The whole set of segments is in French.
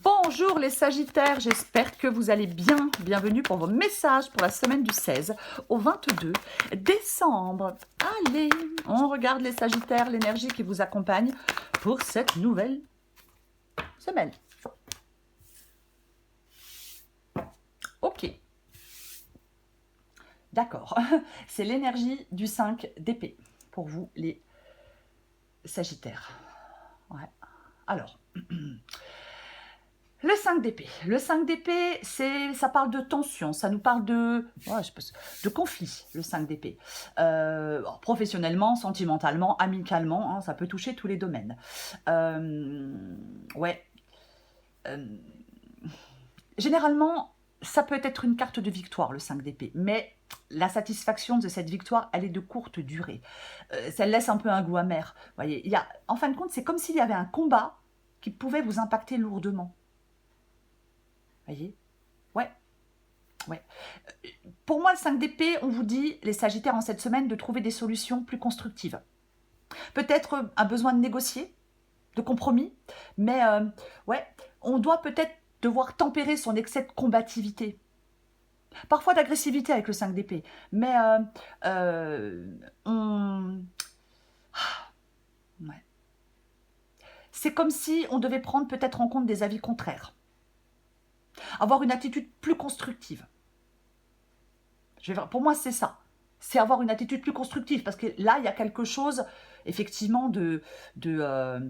Bonjour les Sagittaires, j'espère que vous allez bien. Bienvenue pour vos messages pour la semaine du 16 au 22 décembre. Allez, on regarde les Sagittaires, l'énergie qui vous accompagne pour cette nouvelle semaine. Ok, d'accord, c'est l'énergie du 5 d'épée pour vous les Sagittaires. Ouais. Alors... Le 5 d'épée. Le 5 d'épée, ça parle de tension, ça nous parle de conflit, le 5 d'épée. Professionnellement, sentimentalement, amicalement, hein, ça peut toucher tous les domaines. Ouais. Généralement, ça peut être une carte de victoire, le 5 d'épée, mais la satisfaction de cette victoire, elle est de courte durée. Ça laisse un peu un goût amer. Voyez, en fin de compte, c'est comme s'il y avait un combat qui pouvait vous impacter lourdement. Voyez? Ouais, ouais. Pour moi, le 5 d'épée, on vous dit, les Sagittaires, en cette semaine, de trouver des solutions plus constructives. Peut-être un besoin de négocier, de compromis, mais ouais, on doit peut-être devoir tempérer son excès de combativité. Parfois d'agressivité avec le 5 d'épée, mais ouais. C'est comme si on devait prendre peut-être en compte des avis contraires. Avoir une attitude plus constructive. Pour moi, c'est ça. C'est avoir une attitude plus constructive. Parce que là, il y a quelque chose, effectivement, il y a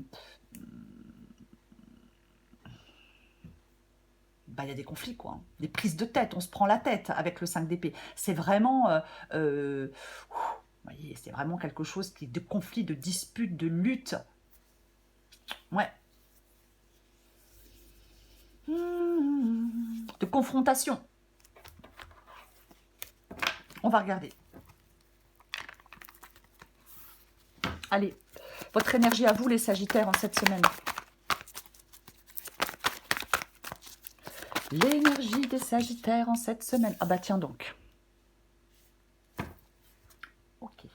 des conflits, quoi. Des prises de tête. On se prend la tête avec le 5 d'épée. C'est vraiment... vous voyez, c'est vraiment quelque chose qui est de conflit, de dispute, de lutte. Ouais. De confrontation. On va regarder. Allez, votre énergie à vous, les Sagittaires, en cette semaine. L'énergie des Sagittaires en cette semaine. Ah bah tiens donc. Ok.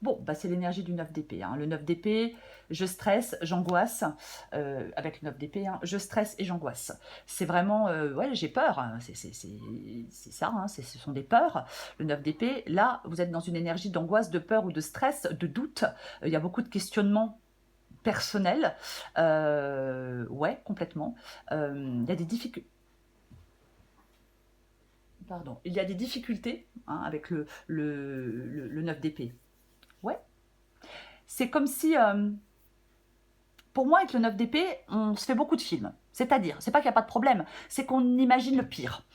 Bon, bah c'est l'énergie du 9 d'épée. Hein. Le 9 d'épée, je stresse, j'angoisse. Avec le 9 d'épée, hein, je stresse et j'angoisse. C'est vraiment... ouais, j'ai peur. Hein. C'est ça, hein. Ce sont des peurs. Le 9 d'épée, là, vous êtes dans une énergie d'angoisse, de peur ou de stress, de doute. Il y a beaucoup de questionnements personnels. Ouais, complètement. Il y a des difficultés. Pardon, il y a des difficultés hein, avec le 9 d'épée. Ouais. C'est comme si, pour moi, avec le 9 d'épée, on se fait beaucoup de films. C'est-à-dire, c'est pas qu'il n'y a pas de problème, c'est qu'on imagine le pire.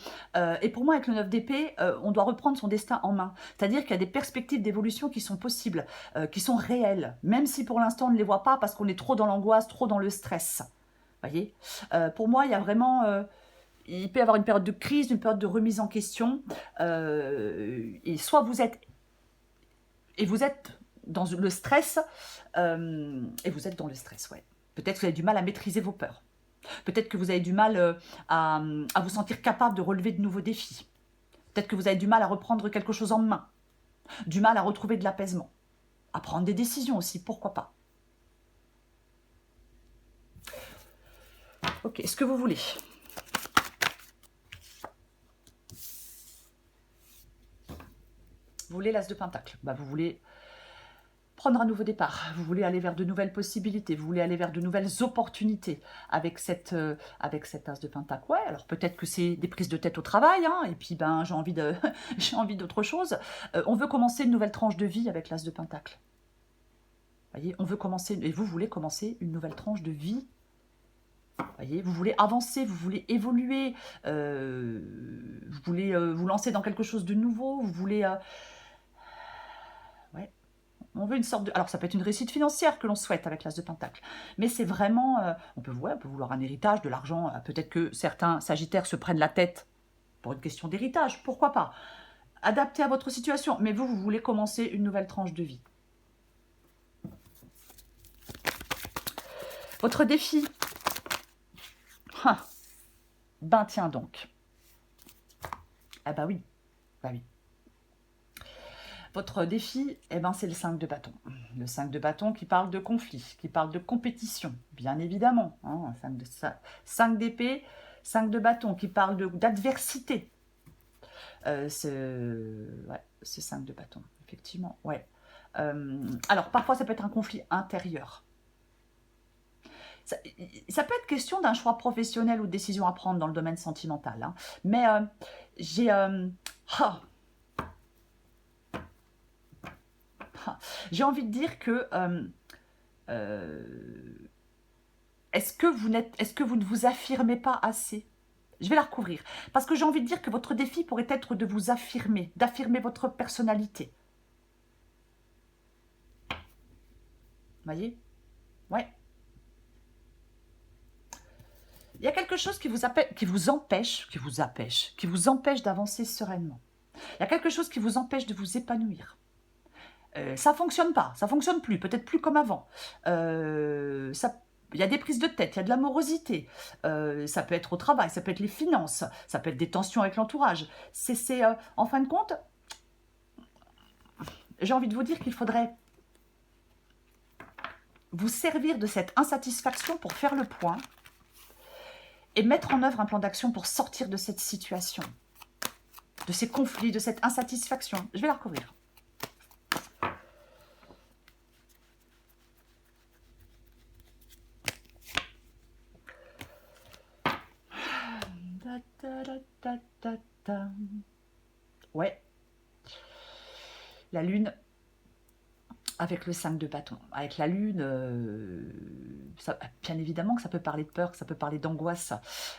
Et pour moi, avec le 9 d'épée, on doit reprendre son destin en main. C'est-à-dire qu'il y a des perspectives d'évolution qui sont possibles, qui sont réelles, même si pour l'instant on ne les voit pas parce qu'on est trop dans l'angoisse, trop dans le stress. Voyez. Pour moi, il y a vraiment... il peut y avoir une période de crise, une période de remise en question. Et soit vous êtes dans le stress, et vous êtes dans le stress, ouais. Peut-être que vous avez du mal à maîtriser vos peurs. Peut-être que vous avez du mal à vous sentir capable de relever de nouveaux défis. Peut-être que vous avez du mal à reprendre quelque chose en main. Du mal à retrouver de l'apaisement. À prendre des décisions aussi, pourquoi pas. Ok, ce que vous voulez. Vous voulez l'as de pentacle. Bah, vous voulez prendre un nouveau départ, vous voulez aller vers de nouvelles possibilités, vous voulez aller vers de nouvelles opportunités avec cet as de pentacle. Ouais, alors peut-être que c'est des prises de tête au travail, hein, et puis ben j'ai envie d'autre chose. On veut commencer une nouvelle tranche de vie avec l'as de pentacle. Voyez, on veut commencer, et vous voulez commencer une nouvelle tranche de vie. Voyez, vous voulez avancer, vous voulez évoluer, vous voulez vous lancer dans quelque chose de nouveau, vous voulez... ouais. On veut une sorte de... Alors, ça peut être une réussite financière que l'on souhaite avec l'as de pentacle. Mais c'est vraiment... on peut vouloir un héritage, de l'argent. Peut-être que certains sagittaires se prennent la tête pour une question d'héritage. Pourquoi pas? Adapté à votre situation. Mais vous voulez commencer une nouvelle tranche de vie. Votre défi. Ben tiens donc. Ah bah oui. Bah oui. Votre défi, eh ben, c'est le 5 de bâton. Le 5 de bâton qui parle de conflit, qui parle de compétition, bien évidemment. Hein, 5 d'épée, 5 de bâton qui parle d'adversité. Ouais, c'est 5 de bâton, effectivement. Ouais. Alors, parfois, ça peut être un conflit intérieur. Ça peut être question d'un choix professionnel ou de décision à prendre dans le domaine sentimental. Hein. Mais j'ai... ah, j'ai envie de dire que est-ce que vous ne vous affirmez pas assez? Je vais la recouvrir. Parce que j'ai envie de dire que votre défi pourrait être de vous affirmer, d'affirmer votre personnalité. Vous voyez? Ouais. Il y a quelque chose qui vous empêche d'avancer sereinement. Il y a quelque chose qui vous empêche de vous épanouir. Ça fonctionne pas, ça fonctionne plus, peut-être plus comme avant. Il y a des prises de tête, il y a de l'amorosité. Ça peut être au travail, ça peut être les finances, ça peut être des tensions avec l'entourage. En fin de compte, j'ai envie de vous dire qu'il faudrait vous servir de cette insatisfaction pour faire le point et mettre en œuvre un plan d'action pour sortir de cette situation, de ces conflits, de cette insatisfaction. Je vais la recouvrir. Ouais. La lune avec le 5 de bâton. Avec la lune, bien évidemment que ça peut parler de peur, que ça peut parler d'angoisse.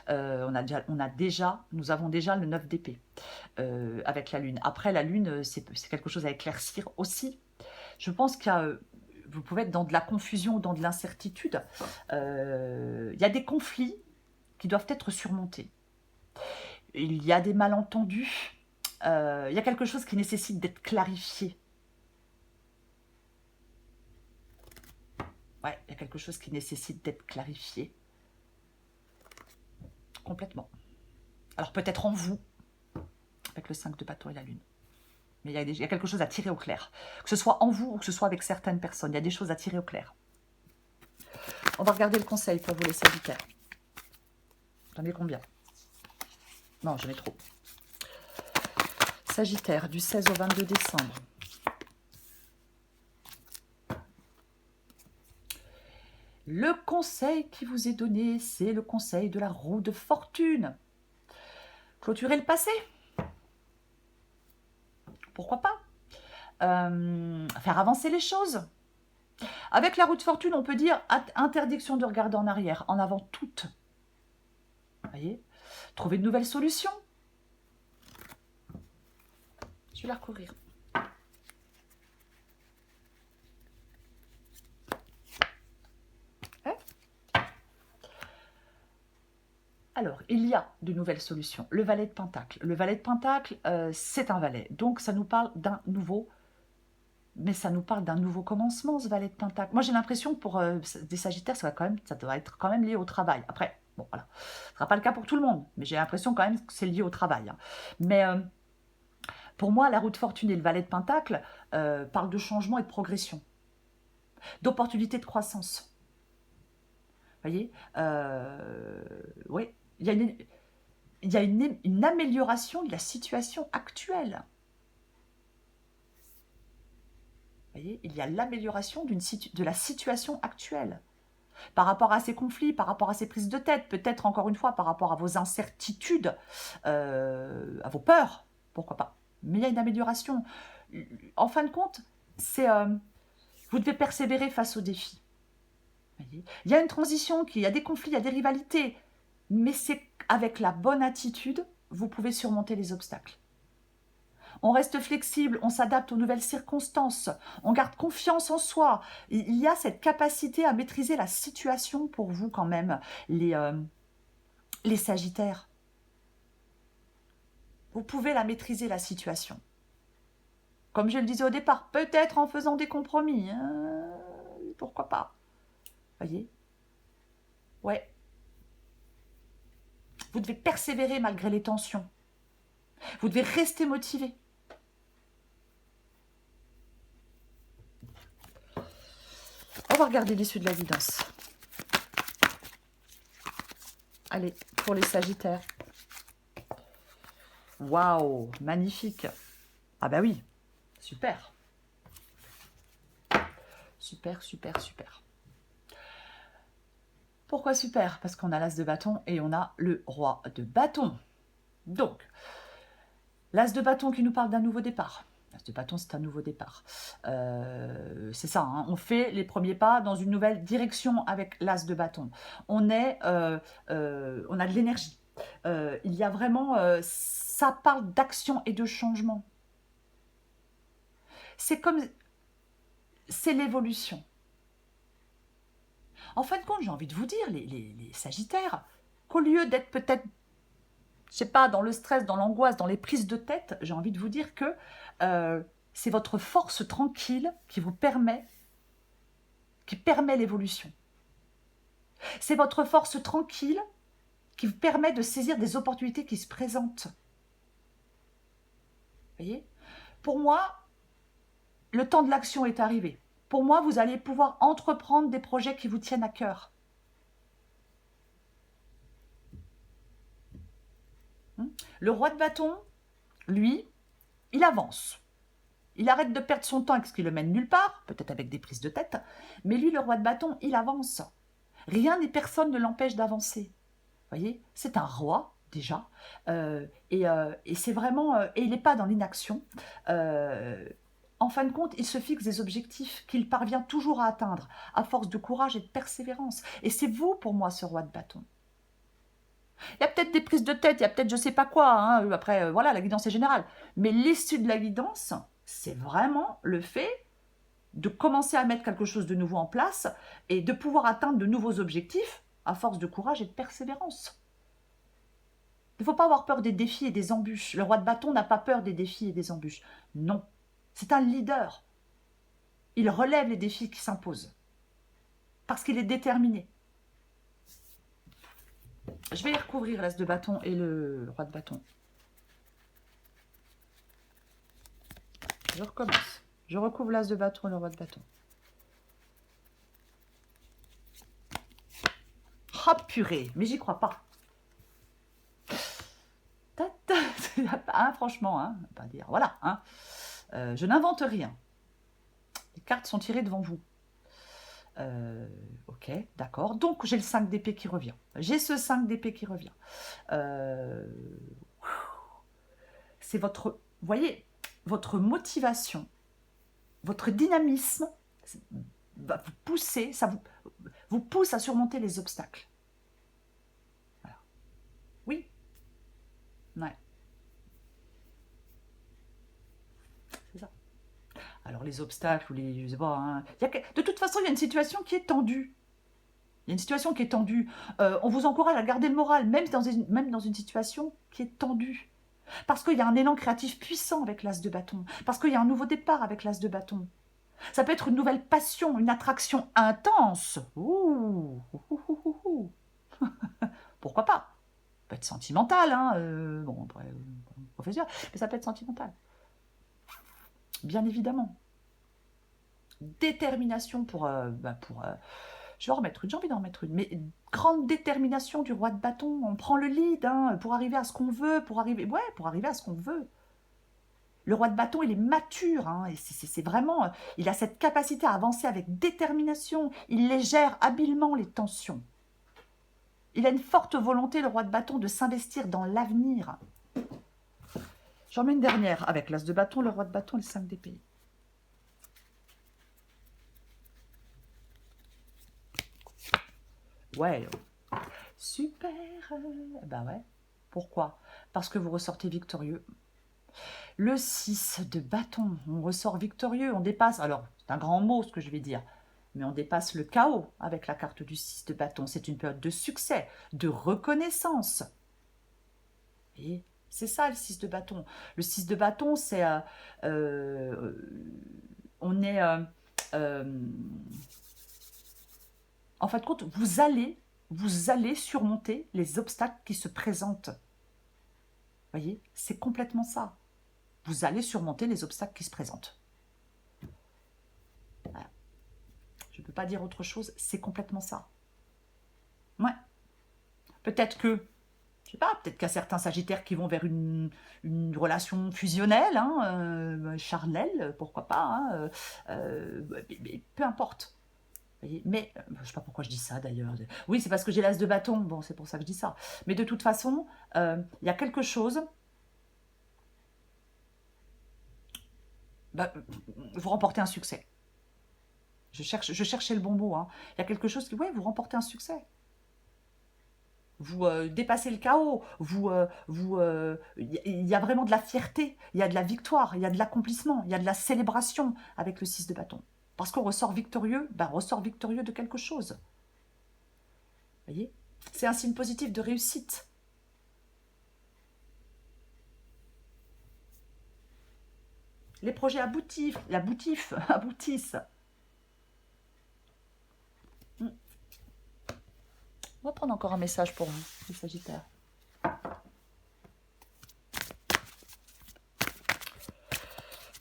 Nous avons déjà le 9 d'épée avec la lune. Après, la lune, c'est quelque chose à éclaircir aussi. Je pense vous pouvez être dans de la confusion ou dans de l'incertitude. Il y a des conflits qui doivent être surmontés. Il y a des malentendus. Il y a quelque chose qui nécessite d'être clarifié. Ouais, il y a quelque chose qui nécessite d'être clarifié. Complètement. Alors peut-être en vous, avec le 5 de bâton et la lune. Mais il y a quelque chose à tirer au clair. Que ce soit en vous ou que ce soit avec certaines personnes, il y a des choses à tirer au clair. On va regarder le conseil pour vous les Sagittaires. J'en ai combien? Non, j'en ai trop. Sagittaire, du 16 au 22 décembre. Le conseil qui vous est donné, c'est le conseil de la roue de fortune. Clôturer le passé. Pourquoi pas faire avancer les choses. Avec la roue de fortune, on peut dire interdiction de regarder en arrière, en avant toutes. Vous voyez? Trouver de nouvelles solutions. Je vais la recouvrir. Alors, il y a de nouvelles solutions. Le valet de Pentacle. Le valet de Pentacle, c'est un valet. Donc, ça nous parle d'un nouveau... Mais ça nous parle d'un nouveau commencement, ce valet de Pentacle. Moi, j'ai l'impression que pour des Sagittaires, ça doit être quand même lié au travail. Après, bon, voilà. Ce ne sera pas le cas pour tout le monde. Mais j'ai l'impression quand même que c'est lié au travail. Hein. Mais pour moi, la roue de fortune et le valet de Pentacle parlent de changement et de progression. D'opportunité de croissance. Vous voyez oui. Il y a une amélioration de la situation actuelle. Vous voyez, il y a l'amélioration de la situation actuelle. Par rapport à ces conflits, par rapport à ces prises de tête, peut-être encore une fois par rapport à vos incertitudes, à vos peurs, pourquoi pas. Mais il y a une amélioration. En fin de compte, vous devez persévérer face aux défis. Vous voyez, il y a une transition, il y a des conflits, il y a des rivalités. Mais c'est avec la bonne attitude, vous pouvez surmonter les obstacles. On reste flexible, on s'adapte aux nouvelles circonstances, on garde confiance en soi. Il y a cette capacité à maîtriser la situation pour vous quand même, les Sagittaires. Vous pouvez la maîtriser, la situation. Comme je le disais au départ, peut-être en faisant des compromis. Pourquoi pas? Voyez? Ouais. Vous devez persévérer malgré les tensions. Vous devez rester motivé. va regarder l'issue de la guidance. Allez, pour les Sagittaires. Waouh, magnifique. Ah bah oui, super. Super, super, super. Pourquoi super? Parce qu'on a l'as de bâton et on a le roi de bâton. Donc, l'as de bâton qui nous parle d'un nouveau départ. L'as de bâton, c'est un nouveau départ. C'est ça, hein, on fait les premiers pas dans une nouvelle direction avec l'as de bâton. On a de l'énergie. Il y a vraiment... ça parle d'action et de changement. C'est comme... C'est l'évolution. En fin de compte, j'ai envie de vous dire, les Sagittaires, qu'au lieu d'être peut-être, je sais pas, dans le stress, dans l'angoisse, dans les prises de tête, j'ai envie de vous dire que c'est votre force tranquille qui permet l'évolution. C'est votre force tranquille qui vous permet de saisir des opportunités qui se présentent. Vous voyez? Pour moi, le temps de l'action est arrivé. Pour moi, vous allez pouvoir entreprendre des projets qui vous tiennent à cœur. Le roi de bâton, lui, il avance. Il arrête de perdre son temps avec ce qui le mène nulle part, peut-être avec des prises de tête, mais lui, le roi de bâton, il avance. Rien ni personne ne l'empêche d'avancer. Vous voyez, c'est un roi, déjà, et c'est vraiment... et il n'est pas dans l'inaction. En fin de compte, il se fixe des objectifs qu'il parvient toujours à atteindre, à force de courage et de persévérance. Et c'est vous, pour moi, ce roi de bâton. Il y a peut-être des prises de tête, il y a peut-être je sais pas quoi, hein, après, voilà, la guidance est générale. Mais l'issue de la guidance, c'est vraiment le fait de commencer à mettre quelque chose de nouveau en place et de pouvoir atteindre de nouveaux objectifs à force de courage et de persévérance. Il ne faut pas avoir peur des défis et des embûches. Le roi de bâton n'a pas peur des défis et des embûches. Non, c'est un leader. Il relève les défis qui s'imposent parce qu'il est déterminé. Je vais y recouvrir l'as de bâton et le roi de bâton. Je recommence. Je recouvre l'as de bâton et le roi de bâton. Oh purée, mais j'y crois pas. Hein, franchement, hein, pas dire. Voilà, hein. Je n'invente rien. Les cartes sont tirées devant vous. Ok, d'accord. Donc, j'ai le 5 d'épée qui revient. J'ai ce 5 d'épée qui revient. C'est votre... Vous voyez, votre motivation, votre dynamisme va vous pousser, ça vous pousse à surmonter les obstacles. Voilà. Oui. Ouais. C'est ça. Alors, les obstacles ou les... Je sais pas, hein, de toute façon, il y a une situation qui est tendue. Il y a une situation qui est tendue. On vous encourage à garder le moral, même dans une situation qui est tendue. Parce qu'il y a un élan créatif puissant avec l'as de bâton. Parce qu'il y a un nouveau départ avec l'as de bâton. Ça peut être une nouvelle passion, une attraction intense. Ouh, ouh, ouh, ouh, ouh. Pourquoi pas? Ça peut être sentimental, hein. Bon, après, professeur, mais ça peut être sentimental. Bien évidemment. Détermination je vais en remettre une, j'ai envie d'en remettre une, mais grande détermination du roi de bâton. On prend le lead, hein, pour arriver à ce qu'on veut, pour arriver à ce qu'on veut. Le roi de bâton, il est mature, hein, et c'est vraiment, il a cette capacité à avancer avec détermination, il les gère habilement, les tensions. Il a une forte volonté, le roi de bâton, de s'investir dans l'avenir. J'en mets une dernière, avec l'as de bâton, le roi de bâton et le 5 d'épée. Ouais, super. Ben ouais. Pourquoi? Parce que vous ressortez victorieux. Le 6 de bâton, on ressort victorieux, on dépasse, alors c'est un grand mot ce que je vais dire, mais on dépasse le chaos avec la carte du 6 de bâton. C'est une période de succès, de reconnaissance. Et c'est ça le 6 de bâton. Le 6 de bâton, c'est... on est... en fin de compte, vous allez surmonter les obstacles qui se présentent. Vous voyez, c'est complètement ça. Vous allez surmonter les obstacles qui se présentent. Voilà. je ne peux pas dire autre chose, c'est complètement ça. Ouais. Peut-être que, je sais pas, peut-être qu'il y a certains sagittaires qui vont vers une relation fusionnelle, hein, charnelle, pourquoi pas, hein, mais peu importe. Voyez, mais, je sais pas pourquoi je dis ça d'ailleurs. Oui, c'est parce que j'ai l'as de bâton, bon, c'est pour ça que je dis ça. Mais de toute façon, il y a quelque chose, bah, vous remportez un succès. Je cherchais le bon mot, hein. Il y a quelque chose qui, ouais, vous remportez un succès. Vous dépassez le chaos, il y a vraiment de la fierté, il y a de la victoire, il y a de l'accomplissement, il y a de la célébration avec le 6 de bâton. Parce qu'on ressort victorieux, ben, on ressort victorieux de quelque chose. Vous voyez? C'est un signe positif de réussite. Les projets aboutissent. On va prendre encore un message pour vous, les Sagittaires.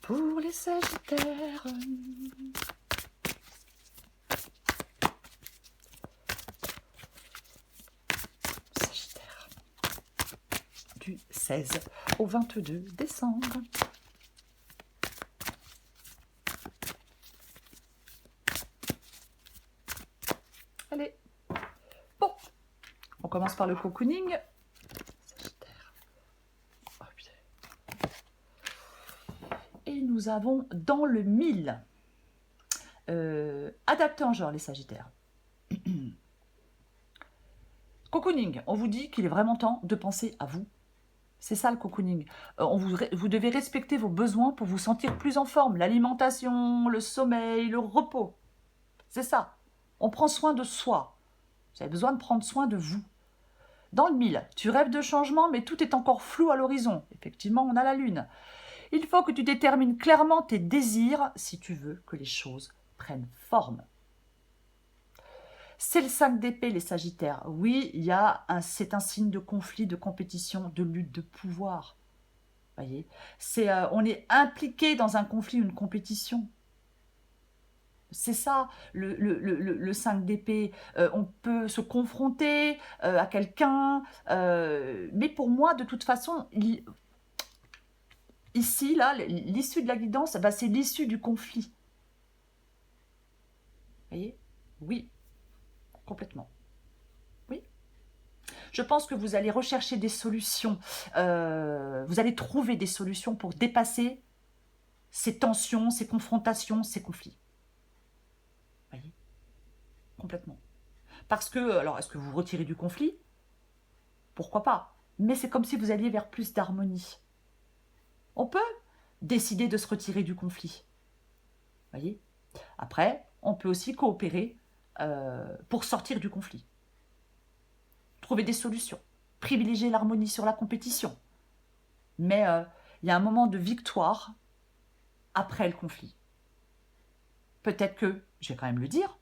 Pour les Sagittaires. Sagittaire. Du 16 au 22 décembre. Allez. Bon. On commence par le cocooning. Sagittaire. Oh, putain. Et nous avons dans le 1000. Adapté en genre, les Sagittaires. Cocooning, on vous dit qu'il est vraiment temps de penser à vous. C'est ça le cocooning. Vous devez respecter vos besoins pour vous sentir plus en forme. L'alimentation, le sommeil, le repos. C'est ça. On prend soin de soi. Vous avez besoin de prendre soin de vous. Dans le 1000, tu rêves de changement, mais tout est encore flou à l'horizon. Effectivement, on a la lune. Il faut que tu détermines clairement tes désirs si tu veux que les choses prennent forme. C'est le 5 d'épée, les Sagittaires. Oui, c'est un signe de conflit, de compétition, de lutte de pouvoir. Voyez, on est impliqué dans un conflit, une compétition. C'est ça, le 5 d'épée. On peut se confronter à quelqu'un, mais pour moi, de toute façon, ici, là, l'issue de la guidance, bah, c'est l'issue du conflit. Vous voyez? Oui. Complètement. Oui. Je pense que vous allez rechercher des solutions. Vous allez trouver des solutions pour dépasser ces tensions, ces confrontations, ces conflits. Voyez? Complètement. Parce que, alors, est-ce que vous vous retirez du conflit? Pourquoi pas? Mais c'est comme si vous alliez vers plus d'harmonie. On peut décider de se retirer du conflit. Voyez? Après, on peut aussi coopérer pour sortir du conflit. Trouver des solutions. Privilégier l'harmonie sur la compétition. Mais il y a un moment de victoire après le conflit. Peut-être que, je vais quand même le dire,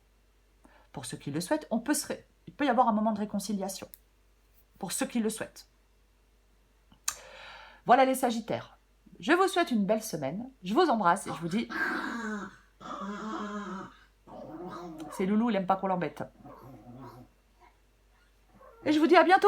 pour ceux qui le souhaitent, il peut y avoir un moment de réconciliation. Pour ceux qui le souhaitent. Voilà les Sagittaires. Je vous souhaite une belle semaine. Je vous embrasse et je vous dis... C'est Loulou, il n'aime pas qu'on l'embête. Et je vous dis à bientôt.